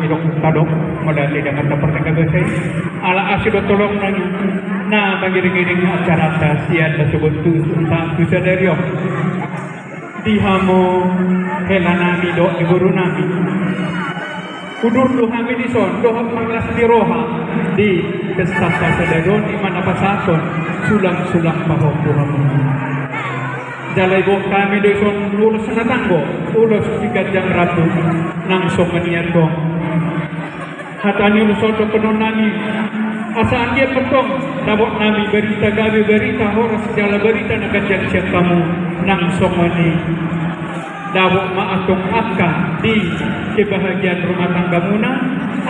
idok kadok modal tidak kata pertengah besar ala asyik tolong lagi nah bagi-bagi acara tasian tersebut tu sadari di hamo helanami do di guru nami kudur do kami di son do manglas di roha di pesta sadari di mana pasason sulang-sulang pahok Tuhan jalai bok kami do son ulus natanggo ulus sigajang ratu nang somanian dong hatani ulus do penonani asa dia petong dabok nami berita gawe berita horas segala berita nak janjian kamu nang somani dabok maatung akka di kebahagiaan rumah tangga muna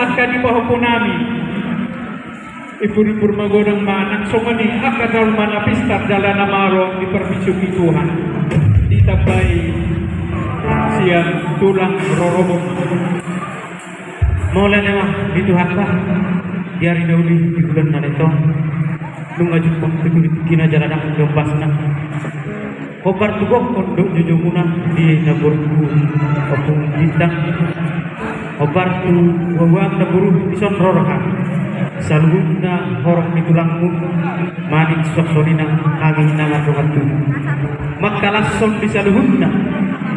akka di pahok nami ipur-ipur magodang manang somani akka dalam mana pistar jalan amaro di perbicuki Tuhan ditapai siang tulang rorobong mulai mah di Tuhan lah diari dauli di bulan naneto lu ngajupang kina jalan aku dombasna kobar tugok kondok jujumuna di naburku opung bintang kobar tu wawang naburu ison rorohan saluhuna horok di tulangmu manik soksonina kami nama rohatu makalason di saluhuna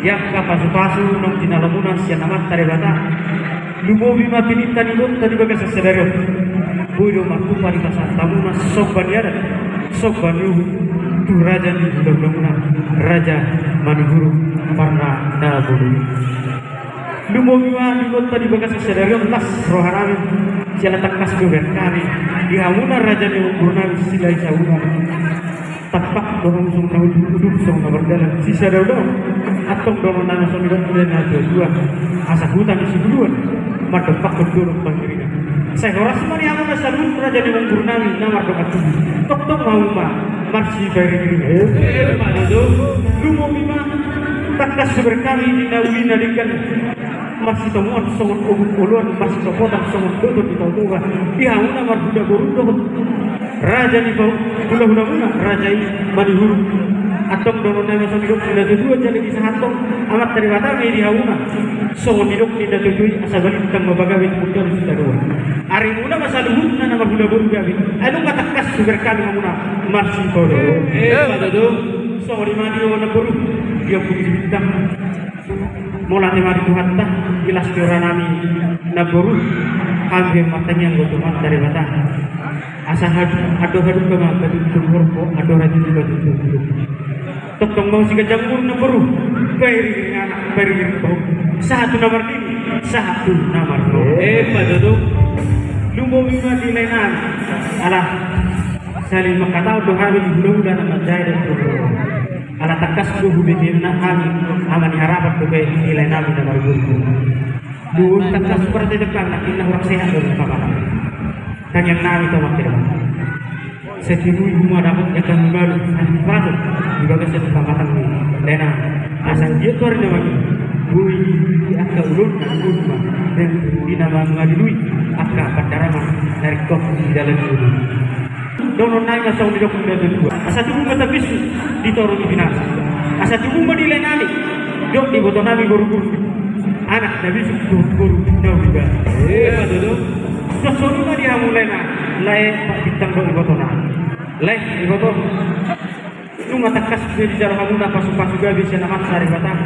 yang kapasu-pasu nong jinalamuna siya naman tarebata lumobi mapinita nilon tadi bagas sasadaro budo makupari pasatamu soban yada soban yuhu tu raja ni budak-budakuna raja manuguru warna nabulu lumobi nilon tadi bagas sasadaro las rohanami siya takas dober kami dihamuna raja ni burnami silai sawuna tapak dorong sung na uduk sung na berdalan sisa daw atong dorong na sung na dua asa hutan isi duluan madepak berdorong bangkirinya saya horas mani aku nasalun raja di Burnami nama dokat tok mau ma marsi bari diri mado lu mau bima takas berkami di nawi nadikan masih temuan songon uluan masih topotang songon dodo di tauga dihauna marbuda borudo raja di hula-hula raja manihuru atong dono nama songon hidup tidak dua jadi di sahatong amat dari mata mai dihauna songon hidup tidak tujuh asa balik tentang mabagawi mudah sudah dua ari muna masa luhurna nama hula boru gawi anu matakas berkami muna marsi bodo padado songon mani wana boru dia pun bintang mulai mari Tuhan tak jelas orang nami naboru kami matanya ngotoman dari mata asa hadu kema batu turko ado rajin juga tutup tokong mau siga jambur naboru beri anak beri bau satu nomor ini satu nomor padado lumbo mima di lenan alah saling makatau doa di bulan nama jaya dan ala takas ko hubitin na amani harapan ko kay nilay namin na marugurgo doon takas seperti depan na kinahurang sehat doon kapatang kanyang namin ito magkiraman sa tinuy dapat yakan baru pasok di bagas sa kapatang ni lena asang dia rin naman buwi akka ulun na ulun ma dan di nama ngadilui akka pandaraman dari kok di dalam ulun dono naik masang di dokun dan dua asa tubuh mata bisu ditorong di binasa asa tubuh mah dilenani dok di botol nabi guru-guru anak nabi guru jauh juga padahal sesuatu mah dia mulena lain pak bintang dok di botol nabi lain di botol lu ngatakas di jarang kamu nak pasu-pasu gabi sana maksa di batang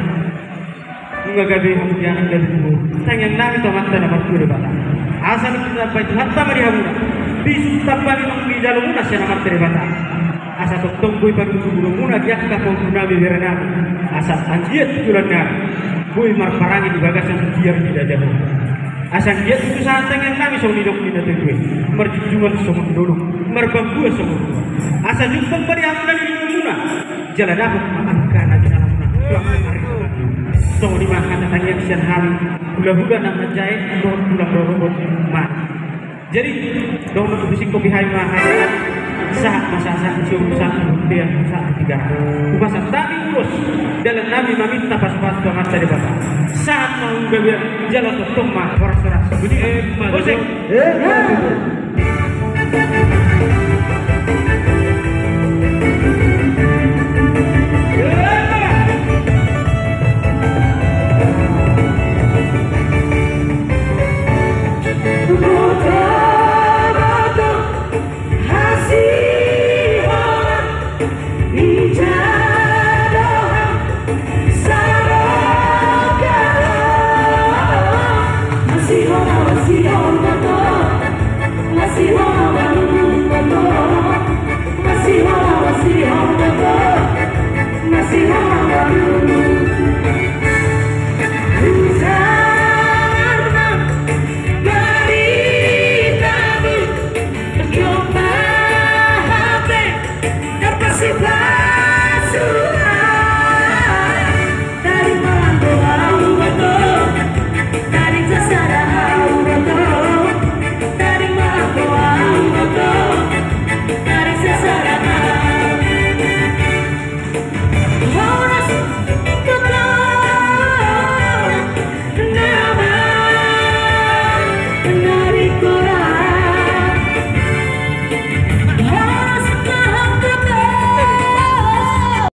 lu nggak gabi kamu di anak dari dulu tanyang nabi to maksa nama tuh di batang asal kita baca hatta mari kamu bisu tambali di dalam muna siya naman teribata asa toktomboy pag gulong muna diyak ka kung nabi berana asa andiat tujulan na boy marparangi di bagas ang biar tidak jauh asa andiat itu sa tangan kami sa unidok ni natuloy marjujuan sa mundulong marbangguan sa mundo asa jumpang pa niya muna nilong muna jalan dapat maangka na ginala muna tuwang hari so di makan natangyan siyan hali hula-hula na majahit pulang dorobot ma jadi dong bisik kopi hai mahal saat masa urusan dia saat tiga ubasa tapi urus dalam nabi meminta pas-pas banget dari bapak saat mau jalan ke tempat orang-orang sebudi